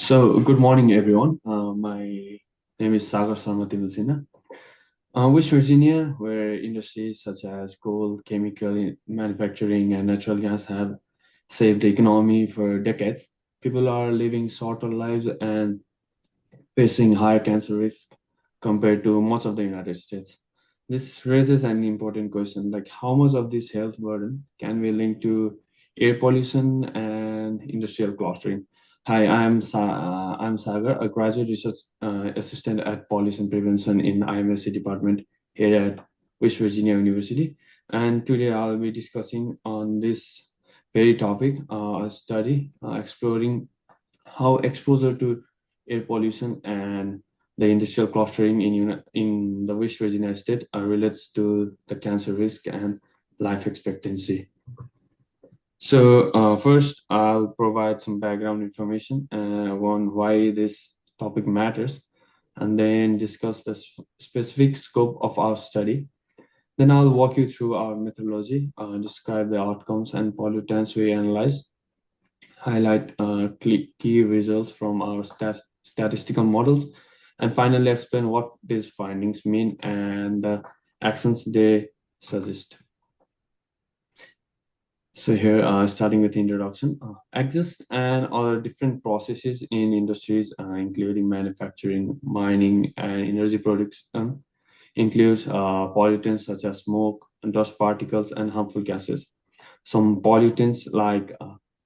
Good morning, everyone. My name is Sagar Timilsina. West Virginia, where industries such as coal, chemical manufacturing, and natural gas have saved the economy for decades, people are living shorter lives and facing higher cancer risk compared to most of the United States. This raises an important question, like how much of this health burden can we link to air pollution and industrial clustering? Hi, I'm Sagar, a graduate research assistant at pollution prevention in IMSC department here at West Virginia University. And today I'll be discussing on this very topic, a study exploring how exposure to air pollution and the industrial clustering in the West Virginia state relates to the cancer risk and life expectancy. First, I'll provide some background information on why this topic matters, and then discuss the specific scope of our study. Then I'll walk you through our methodology, describe the outcomes and pollutants we analyzed, highlight key results from our statistical models, and finally explain what these findings mean and the actions they suggest. So here, starting with the introduction, exist and other different processes in industries, including manufacturing, mining, and energy production, includes pollutants such as smoke, dust particles, and harmful gases. Some pollutants like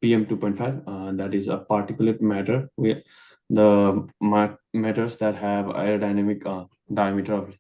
PM 2.5, that is a particulate matter, matters that have aerodynamic diameter of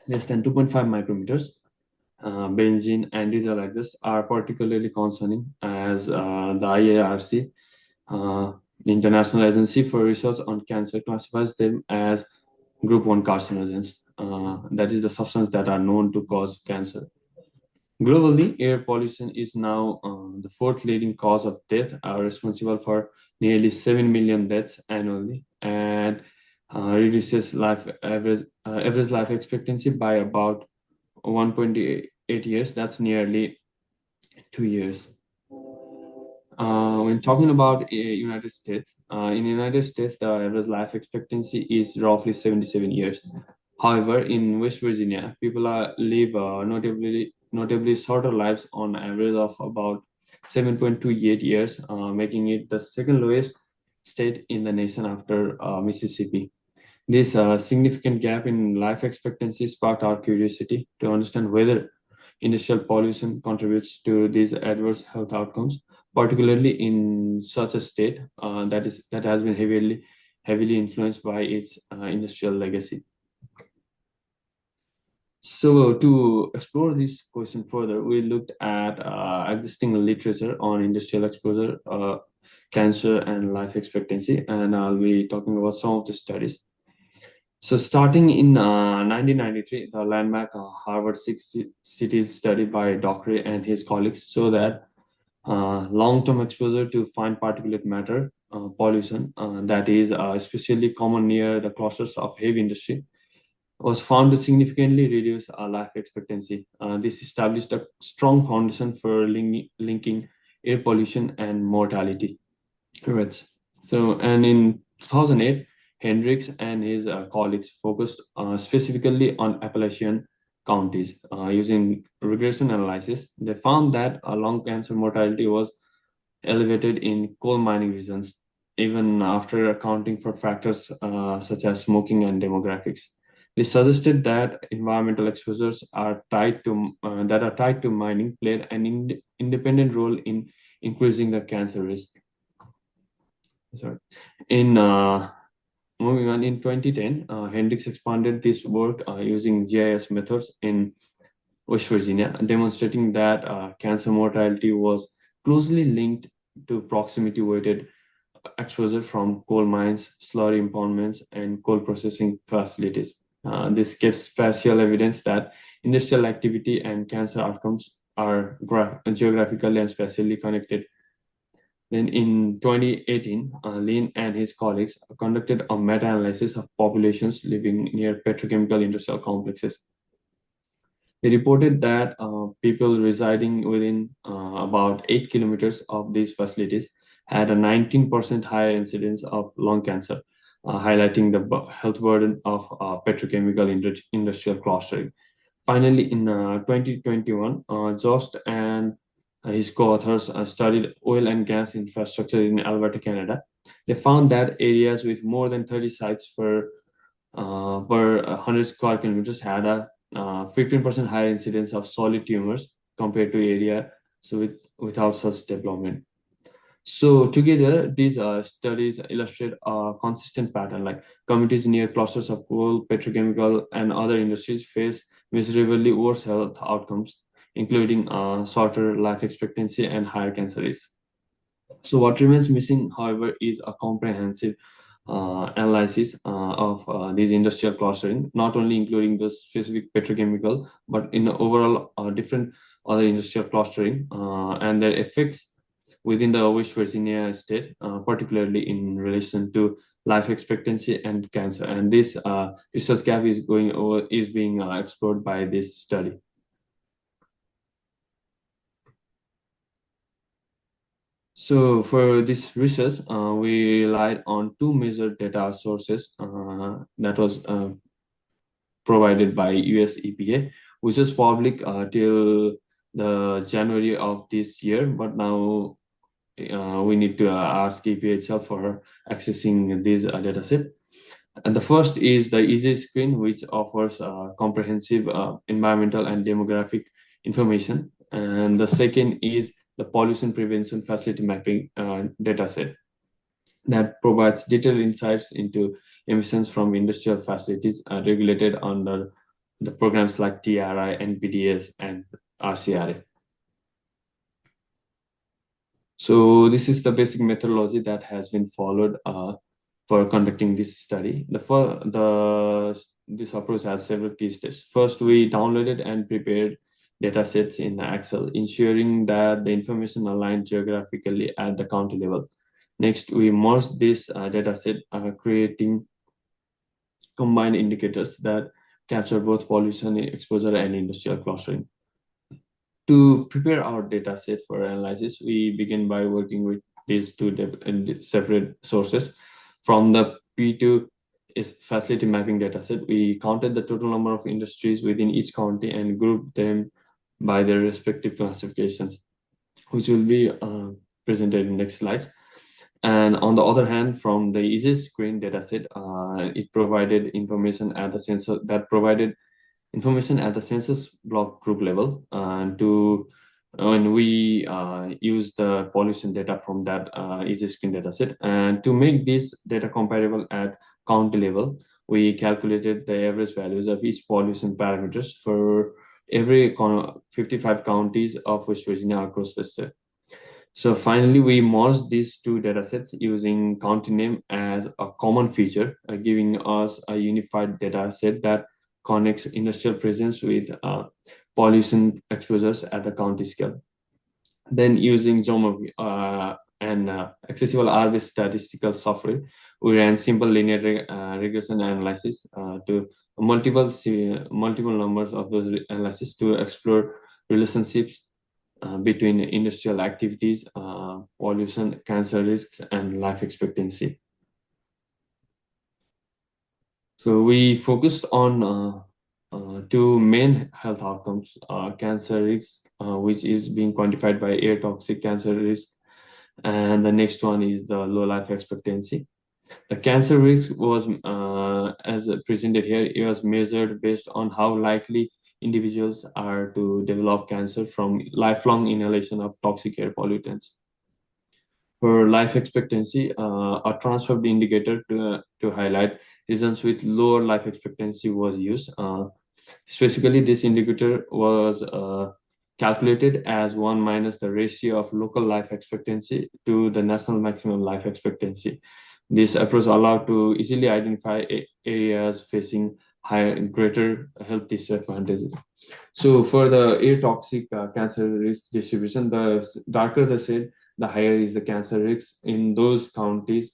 less than 2.5 micrometers. Benzene and diesel exhaust are particularly concerning as the IARC, the International Agency for Research on Cancer, classifies them as group 1 carcinogens. That is the substance that are known to cause cancer. Globally, air pollution is now the fourth leading cause of death, responsible for nearly 7 million deaths annually, and reduces average life expectancy by about 1.8 years. That's nearly 2 years. When talking about United States, in the United States, the average life expectancy is roughly 77 years. However, in West Virginia, people live notably shorter lives, on average of about 7.28 years, making it the second lowest state in the nation after Mississippi. This significant gap in life expectancy sparked our curiosity to understand whether industrial pollution contributes to these adverse health outcomes, particularly in such a state that has been heavily influenced by its industrial legacy. So to explore this question further, we looked at existing literature on industrial exposure, cancer, and life expectancy, and I'll be talking about some of the studies. So starting in 1993, the landmark Harvard Six Cities study by Dockery and his colleagues show that long-term exposure to fine particulate matter pollution, that is especially common near the clusters of heavy industry, was found to significantly reduce life expectancy. This established a strong foundation for linking air pollution and mortality rates. And in 2008, Hendricks and his colleagues focused specifically on Appalachian counties. Using regression analysis, they found that lung cancer mortality was elevated in coal mining regions, even after accounting for factors such as smoking and demographics. This suggested that environmental exposures are tied to mining played an independent role in increasing the cancer risk. Sorry. Moving on, in 2010, Hendricks expanded this work using GIS methods in West Virginia, demonstrating that cancer mortality was closely linked to proximity-weighted exposure from coal mines, slurry impoundments, and coal processing facilities. This gives spatial evidence that industrial activity and cancer outcomes are geographically and spatially connected. Then in 2018, Lin and his colleagues conducted a meta-analysis of populations living near petrochemical industrial complexes. They reported that people residing within about 8 kilometers of these facilities had a 19% higher incidence of lung cancer, highlighting the health burden of petrochemical industrial clustering. Finally, in 2021, Jost and his co-authors studied oil and gas infrastructure in Alberta, Canada. They found that areas with more than 30 sites per 100 square kilometers had a 15% higher incidence of solid tumors compared to area without such development. So together, these studies illustrate a consistent pattern, like communities near clusters of coal, petrochemical, and other industries face miserably worse health outcomes, including shorter life expectancy and higher cancer risk. So what remains missing, however, is a comprehensive analysis of these industrial clustering, not only including the specific petrochemical, but in the overall different other industrial clustering and their effects within the West Virginia state, particularly in relation to life expectancy and cancer. And this research gap is being explored by this study. So for this research, we relied on two major data sources that was provided by US EPA, which was public till the January of this year, but now we need to ask EPA itself for accessing this data set. And the first is the Easy Screen, which offers comprehensive environmental and demographic information. And the second is the Pollution Prevention Facility Mapping dataset that provides detailed insights into emissions from industrial facilities regulated under the programs like TRI, NPDES, and RCRA. So this is the basic methodology that has been followed for conducting this study. This approach has several key steps. First, we downloaded and prepared datasets in Excel, ensuring that the information aligned geographically at the county level. Next, we merged this dataset, creating combined indicators that capture both pollution exposure and industrial clustering. To prepare our dataset for analysis, we begin by working with these two separate sources. From the P2 is facility mapping dataset, we counted the total number of industries within each county and grouped them by their respective classifications, which will be presented in next slides. And on the other hand, from the Easy Screen dataset, it provided information at the census block group level, and when we use the pollution data from that Easy Screen dataset, and to make this data comparable at county level, we calculated the average values of each pollution parameters for every 55 counties of West Virginia across the state. So finally, we merged these two datasets using county name as a common feature, giving us a unified dataset that connects industrial presence with pollution exposures at the county scale. Then using geometry and accessible R-based statistical software, we ran simple linear regression analysis to multiple numbers of those analysis to explore relationships between industrial activities, pollution, cancer risks, and life expectancy. So we focused on two main health outcomes: cancer risk, which is being quantified by air toxic cancer risk, and the next one is the low life expectancy. The cancer risk was, as presented here, it was measured based on how likely individuals are to develop cancer from lifelong inhalation of toxic air pollutants. For life expectancy, a transferred indicator to highlight regions with lower life expectancy was used. Specifically, this indicator was calculated as 1 minus the ratio of local life expectancy to the national maximum life expectancy. This approach allowed to easily identify areas facing greater health disadvantages. So for the air toxic cancer risk distribution, the darker the shade, the higher is the cancer risk in those counties.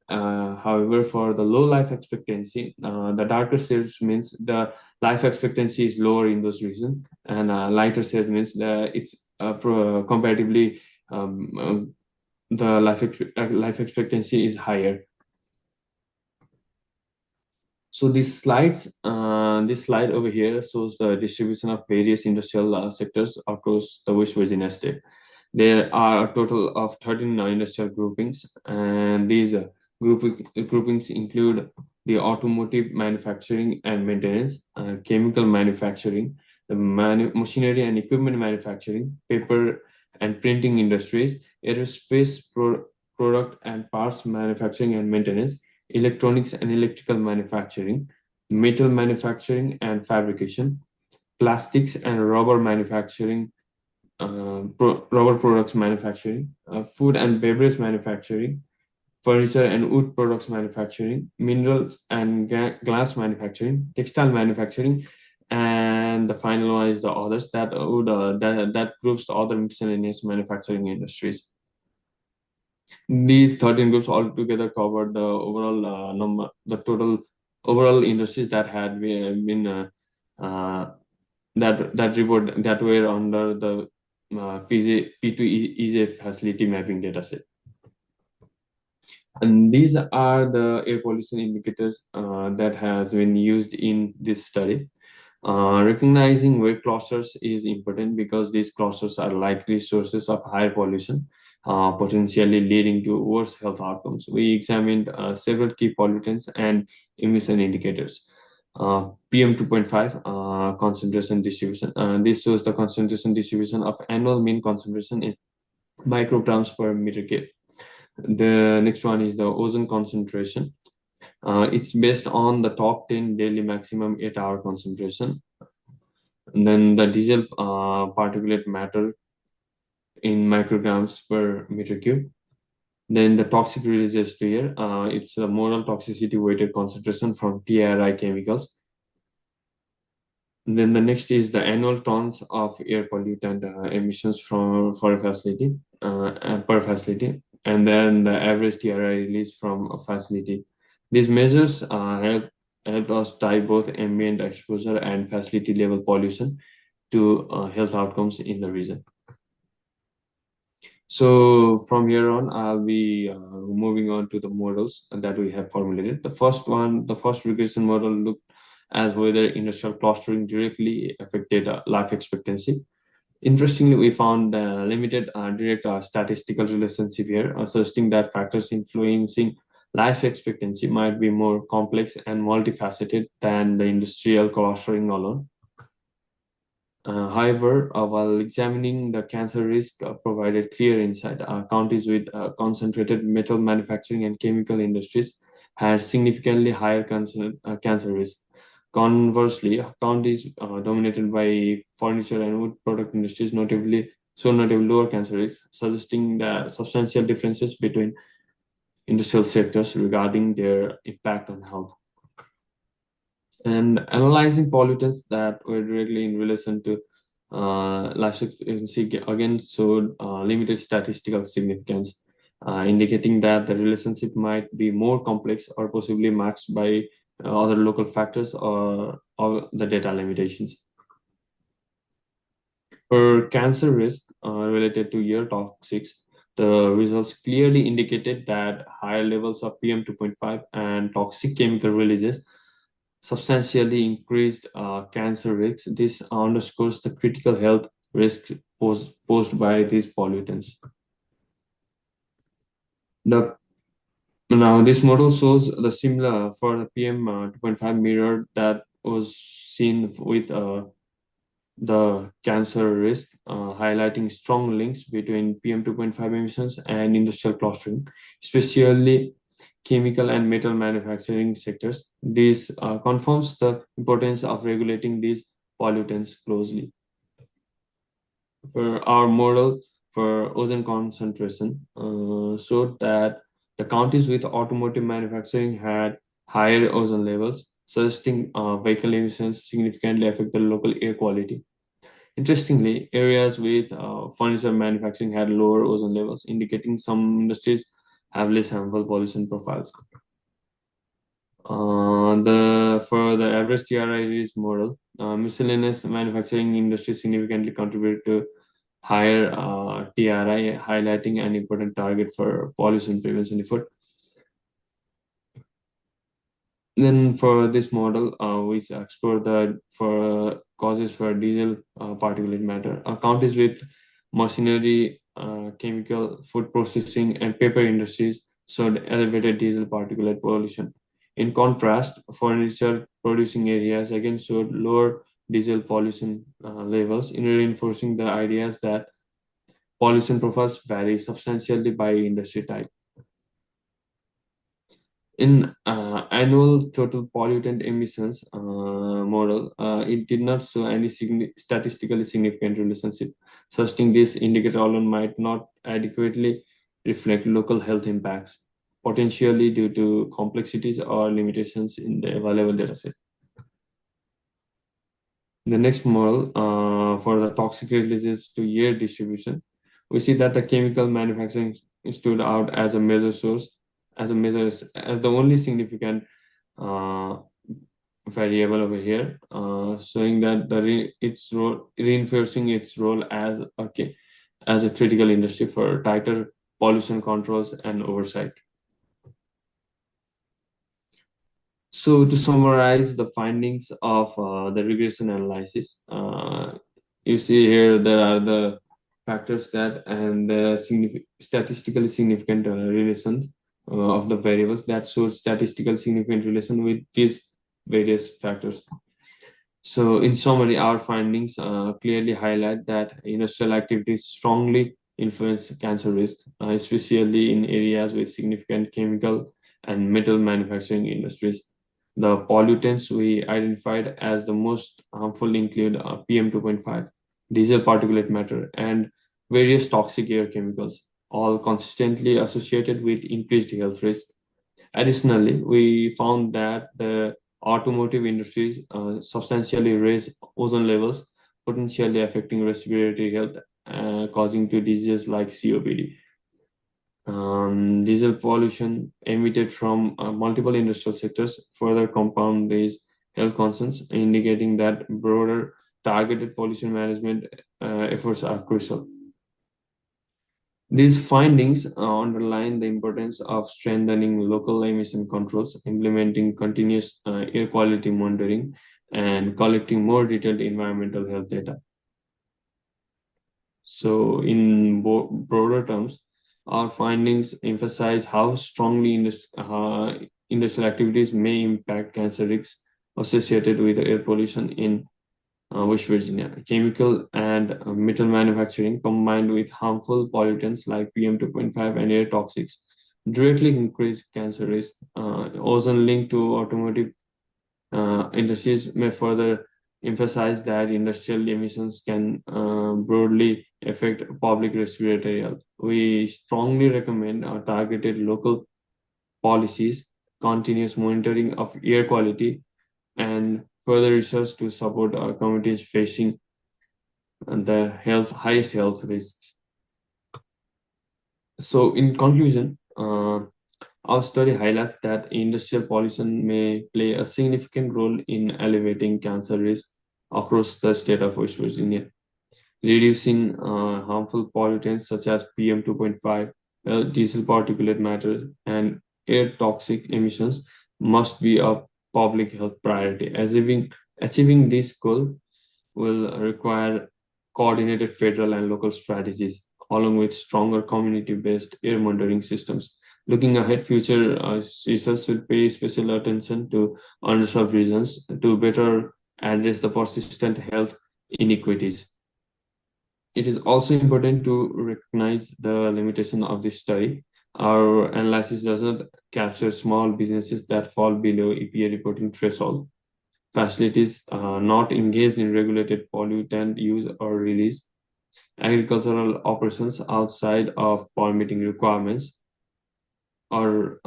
However, for the low life expectancy, the darker shades means the life expectancy is lower in those regions, and lighter shades means that it's comparatively the life expectancy is higher. So this slide over here shows the distribution of various industrial sectors across the West Virginia state. There are a total of 13 industrial groupings, and these groupings include the automotive manufacturing and maintenance, chemical manufacturing, the machinery and equipment manufacturing, paper and printing industries, aerospace product and parts manufacturing and maintenance, electronics and electrical manufacturing, metal manufacturing and fabrication, plastics and rubber manufacturing, rubber products manufacturing, food and beverage manufacturing, furniture and wood products manufacturing, minerals and glass manufacturing, textile manufacturing, and the final one is the others that groups the other miscellaneous manufacturing industries. These 13 groups altogether covered the overall the total overall industries that had been that report that were under the P2 facility mapping dataset. And these are the air pollution indicators that has been used in this study. Recognizing where clusters is important because these clusters are likely sources of higher pollution, potentially leading to worse health outcomes. We examined several key pollutants and emission indicators. PM 2.5 concentration distribution. This shows the concentration distribution of annual mean concentration in micrograms per meter cube. The next one is the ozone concentration. It's based on the top 10 daily maximum 8-hour concentration. And then the diesel particulate matter in micrograms per meter cube. Then the toxic releases to air. It's a moral toxicity weighted concentration from TRI chemicals. And then the next is the annual tons of air pollutant emissions for a facility per facility, and then the average TRI release from a facility. These measures help us tie both ambient exposure and facility level pollution to health outcomes in the region. So from here on, I'll be moving on to the models that we have formulated. The first regression model looked at whether industrial clustering directly affected life expectancy. Interestingly, we found limited direct statistical relationship here, suggesting that factors influencing life expectancy might be more complex and multifaceted than the industrial clustering alone. However, while examining the cancer risk provided clear insight, counties with concentrated metal manufacturing and chemical industries had significantly higher cancer risk. Conversely, counties dominated by furniture and wood product industries notably lower cancer risk, suggesting the substantial differences between industrial sectors regarding their impact on health. And analyzing pollutants that were directly in relation to life expectancy again showed limited statistical significance, indicating that the relationship might be more complex or possibly masked by other local factors or the data limitations. For cancer risk related to air toxics, the results clearly indicated that higher levels of PM 2.5 and toxic chemical releases substantially increased cancer risks. This underscores the critical health risk posed by these pollutants. Now, this model shows the similar for the PM 2.5 mirror that was seen with the cancer risk, highlighting strong links between PM 2.5 emissions and industrial clustering, especially chemical and metal manufacturing sectors. This confirms the importance of regulating these pollutants closely. For our model for ozone concentration showed that the counties with automotive manufacturing had higher ozone levels, suggesting vehicle emissions significantly affect the local air quality. Interestingly, areas with furniture manufacturing had lower ozone levels, indicating some industries have less harmful pollution profiles. For the average TRI release model, miscellaneous manufacturing industry significantly contributed to higher TRI, highlighting an important target for pollution prevention effort. Then for this model, we explore the for causes for diesel particulate matter. Countries with machinery, chemical, food processing, and paper industries showed elevated diesel particulate pollution. In contrast, furniture producing areas again showed lower diesel pollution levels, in reinforcing the ideas that pollution profiles vary substantially by industry type. In annual total pollutant emissions model, it did not show any statistically significant relationship. Suggesting this indicator alone might not adequately reflect local health impacts, potentially due to complexities or limitations in the available dataset. The next model for the toxic releases to air distribution, we see that the chemical manufacturing stood out as a major source, as the only significant uh, variable over here, showing that its role, reinforcing its role as as a critical industry for tighter pollution controls and oversight. So to summarize the findings of the regression analysis, you see here there are the factors that and the statistically significant relations of the variables that show statistical significant relation with these various factors. So in summary, our findings clearly highlight that industrial activities strongly influence cancer risk, especially in areas with significant chemical and metal manufacturing industries. The pollutants we identified as the most harmful include PM2.5, diesel particulate matter, and various toxic air chemicals, all consistently associated with increased health risk. Additionally, we found that the automotive industries substantially raise ozone levels, potentially affecting respiratory health, causing to diseases like COPD. Diesel pollution emitted from multiple industrial sectors further compound these health concerns, indicating that broader targeted pollution management efforts are crucial. These findings underline the importance of strengthening local emission controls, implementing continuous air quality monitoring, and collecting more detailed environmental health data. So, in broader terms, our findings emphasize how strongly industrial activities may impact cancer risks associated with air pollution in West Virginia. Chemical and metal manufacturing combined with harmful pollutants like PM2.5 and air toxics directly increase cancer risk. Ozone linked to automotive industries may further emphasize that industrial emissions can broadly affect public respiratory health. We strongly recommend targeted local policies, continuous monitoring of air quality, and further research to support our communities facing the highest health risks. So, in conclusion, our study highlights that industrial pollution may play a significant role in elevating cancer risk across the state of West Virginia. Reducing harmful pollutants such as PM2.5, diesel particulate matter, and air toxic emissions must be a public health priority. Achieving this goal will require coordinated federal and local strategies, along with stronger community-based air monitoring systems. Looking ahead, future research should pay special attention to underserved regions to better address the persistent health inequities. It is also important to recognize the limitation of this study. Our analysis does not capture small businesses that fall below EPA reporting threshold, facilities not engaged in regulated pollutant use or release, agricultural operations outside of permitting requirements, or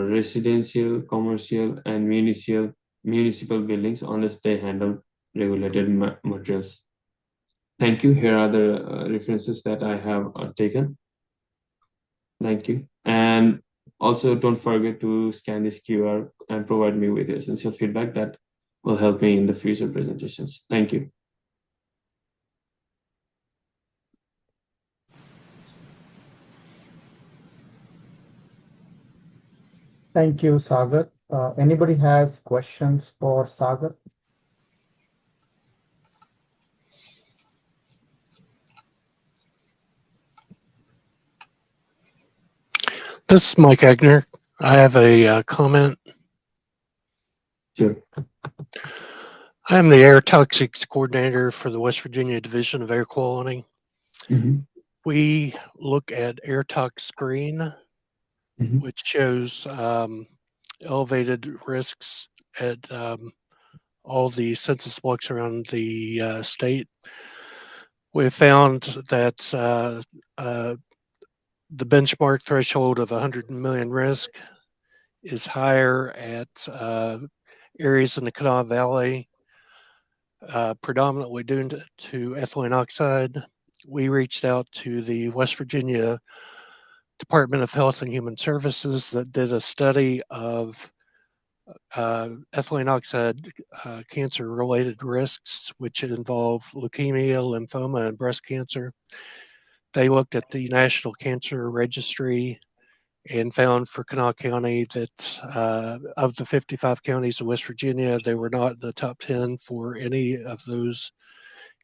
residential, commercial, and municipal buildings unless they handle regulated materials. Thank you. Here are the references that I have taken. Thank you. And also don't forget to scan this QR and provide me with essential feedback that will help me in the future presentations. Thank you. Thank you, Sagar. Anybody has questions for Sagar? This is Mike Egner. I have a comment. Sure. I am the Air Toxics Coordinator for the West Virginia Division of Air Quality. Mhm. We look at air tox screen, Mhm. which shows elevated risks at all the census blocks around the state. We found that the benchmark threshold of 100 million risk is higher at areas in the Kanawha Valley, predominantly due to ethylene oxide. We reached out to the West Virginia Department of Health and Human Services that did a study of ethylene oxide cancer related risks, which involve leukemia, lymphoma, and breast cancer. They looked at the National Cancer Registry and found for Kanawha County that of the 55 counties of West Virginia, they were not in the top 10 for any of those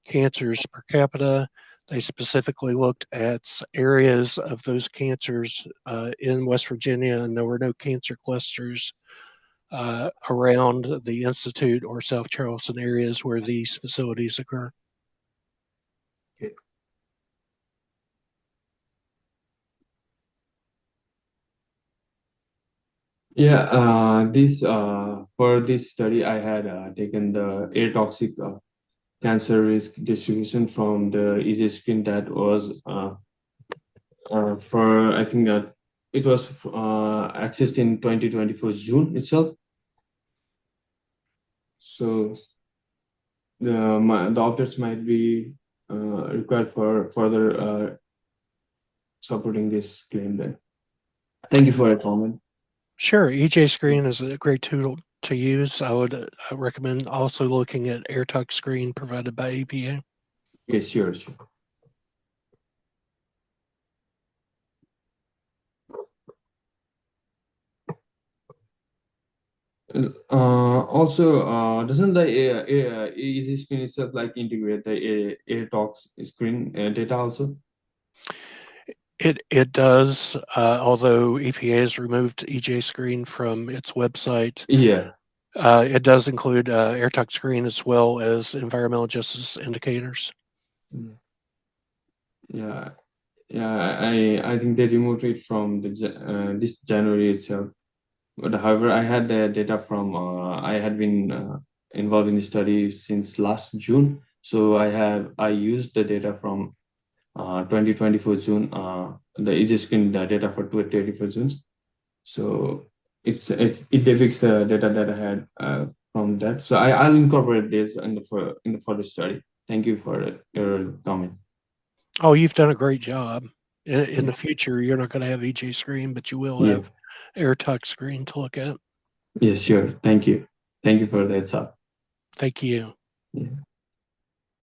cancers per capita. They specifically looked at areas of those cancers in West Virginia, and there were no cancer clusters around the Institute or South Charleston areas where these facilities occur. Okay. Yeah, this for this study, I had taken the air toxic cancer risk distribution from the EJ screen that was for I think that it was accessed in 2024 June itself. So the authors might be required for further supporting this claim. Then, thank you for your comment. Sure, EJ Screen is a great tool to use. I would recommend also looking at AirTalk Screen provided by EPA. Yes, sure, sure. Also, doesn't the easy screen itself like integrate the air talks screen data also? It does, although EPA has removed EJ Screen from its website. Yeah. It does include AirTalk Screen as well as environmental justice indicators. Mm. Yeah, yeah. I think they removed it from the this January itself. But however, I had the data from I had been involved in the study since last June. So I used the data from 2024 June. The easy screen the data for 2024 June. So it depicts the data that I had from that. So I'll incorporate this in the further study. Thank you for your comment. Oh, you've done a great job. In Yeah. the future, you're not going to have EJ Screen, but you will Yeah. have AirTalk Screen to look at. Yeah. Sure. Thank you. Thank you for that. Up. Thank you. Yeah.